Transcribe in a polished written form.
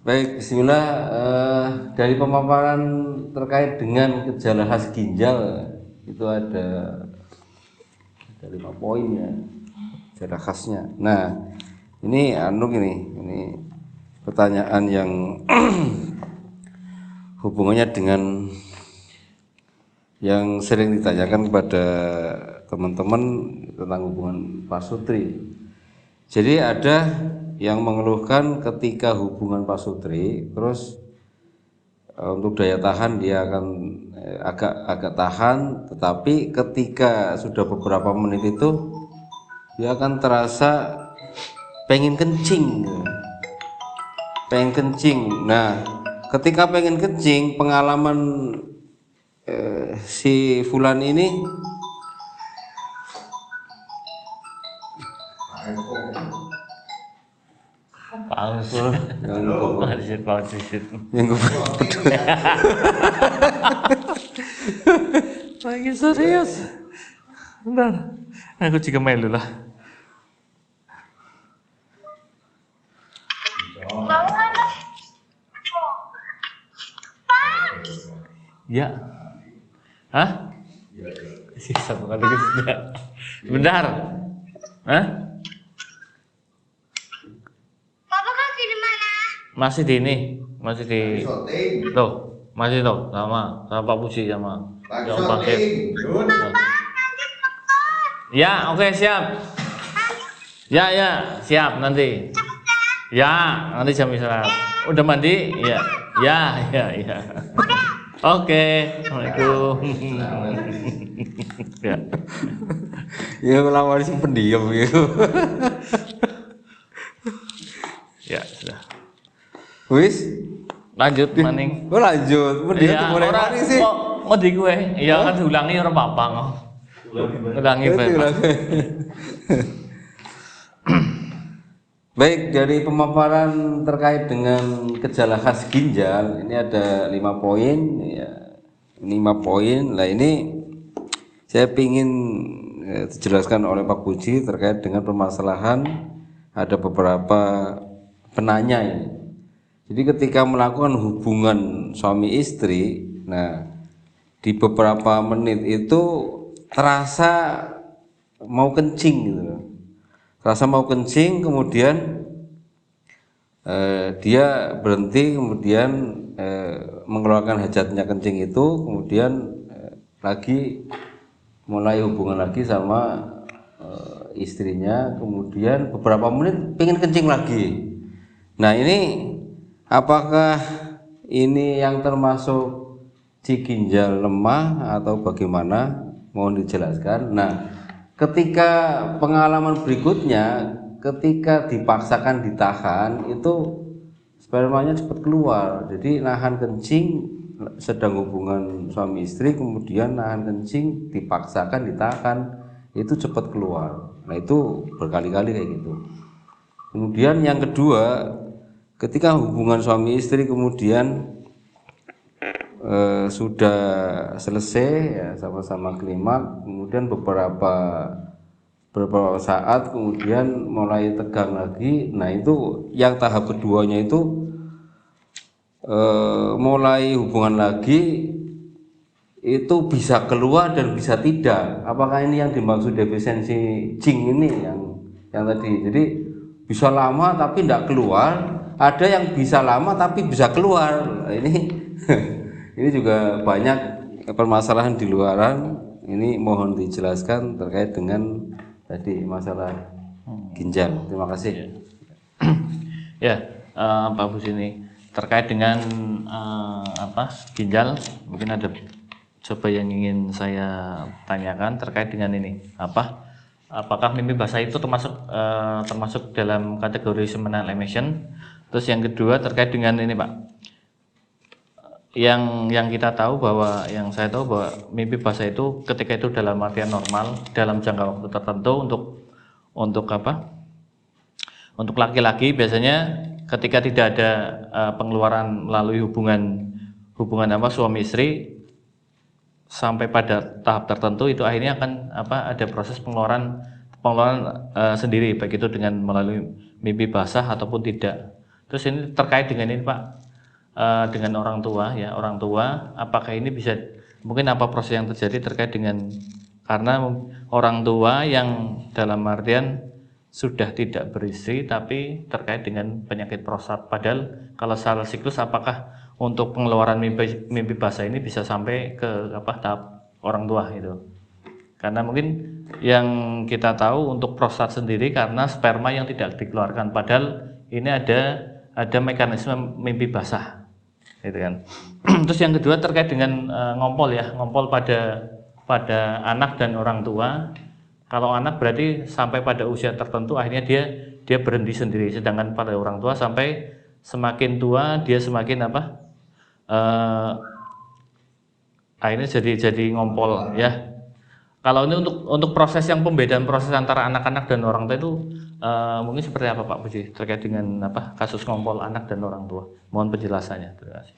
Baik, bismillah. Dari pemaparan terkait dengan gejala khas ginjal itu ada 5 poin ya, gejala khasnya. Nah, ini ini pertanyaan yang hubungannya dengan yang sering ditanyakan kepada teman-teman tentang hubungan pasutri. Jadi ada yang mengeluhkan ketika hubungan pasutri, terus untuk daya tahan dia akan agak tahan, tetapi ketika sudah beberapa menit itu dia akan terasa pengen kencing. Nah, ketika pengen kencing, pengalaman si Fulan ini Paus. yang gue Lagi serius. Bentar. Aku juga melu lah. Ya. Hah? Sisa bukan lagi sudah. Bentar. Hah? Masih di ini, masih di tuh, masih tuh sama Pak Puji sama Om Bangkit. Ya, oke, siap. Ya, siap nanti. Ya, nanti jam istirahat. Udah mandi? Ya. Ya. Oke. Assalamualaikum. Ya. ya lawan si pendiam gitu. Ya, sudah. Wis Lanjut maning. Oh lanjut, pendiam Iya, mulai orang mari sih. kok di gue. Iya kan diulangi orang apa kok. Ulangi Pak. Baik, dari pemaparan terkait dengan gejala khas ginjal ini ada 5 poin ya. 5 poin. Nah, ini saya ingin dijelaskan oleh Pak Puji terkait dengan permasalahan ada beberapa penanya ini. Jadi ketika melakukan hubungan suami istri, nah di beberapa menit itu terasa mau kencing gitu loh. Terasa mau kencing, kemudian dia berhenti, kemudian mengeluarkan hajatnya kencing itu, kemudian lagi mulai hubungan lagi sama istrinya, kemudian beberapa menit pengen kencing lagi. Nah ini apakah ini yang termasuk si ginjal lemah atau bagaimana? Mohon dijelaskan. Nah, ketika pengalaman berikutnya, ketika dipaksakan ditahan, itu spermanya cepat keluar. Jadi nahan kencing sedang hubungan suami istri, kemudian nahan kencing dipaksakan ditahan, itu cepat keluar. Nah itu berkali-kali kayak gitu. Kemudian yang kedua, ketika hubungan suami istri kemudian sudah selesai ya sama-sama klimaks, kemudian beberapa saat kemudian mulai tegang lagi. Nah itu yang tahap keduanya itu mulai hubungan lagi itu bisa keluar dan bisa tidak. Apakah ini yang dimaksud defisiensi Jing ini yang tadi? Jadi bisa lama tapi tidak keluar, ada yang bisa lama tapi bisa keluar. Nah, ini ini juga banyak permasalahan di luaran. Ini mohon dijelaskan terkait dengan tadi masalah ginjal. Terima kasih. Ya, Pak Bus ini terkait dengan ginjal, mungkin ada coba yang ingin saya tanyakan terkait dengan ini apakah mimpi basah itu termasuk dalam kategori seminal emission. Terus yang kedua terkait dengan ini Pak, yang saya tahu bahwa mimpi basah itu ketika itu dalam artian normal dalam jangka waktu tertentu untuk laki-laki biasanya ketika tidak ada pengeluaran melalui hubungan suami istri sampai pada tahap tertentu itu akhirnya akan ada proses pengeluaran sendiri baik itu dengan melalui mimpi basah ataupun tidak. Terus ini terkait dengan ini Pak, dengan orang tua ya, orang tua apakah ini bisa, mungkin apa proses yang terjadi terkait dengan, karena orang tua yang dalam artian sudah tidak beristri tapi terkait dengan penyakit prostat, padahal kalau salah siklus apakah untuk pengeluaran mimpi basah ini bisa sampai ke tahap orang tua itu. Karena mungkin yang kita tahu untuk prostat sendiri karena sperma yang tidak dikeluarkan, padahal ini ada mekanisme mimpi basah, gitu kan. Terus yang kedua terkait dengan ngompol ya, ngompol pada anak dan orang tua. Kalau anak berarti sampai pada usia tertentu akhirnya dia berhenti sendiri, sedangkan pada orang tua sampai semakin tua dia semakin akhirnya jadi ngompol ya. Kalau ini untuk proses yang pembedaan proses antara anak-anak dan orang tua itu mungkin seperti apa Pak Puji terkait dengan kasus ngompol anak dan orang tua? Mohon penjelasannya. Terima kasih.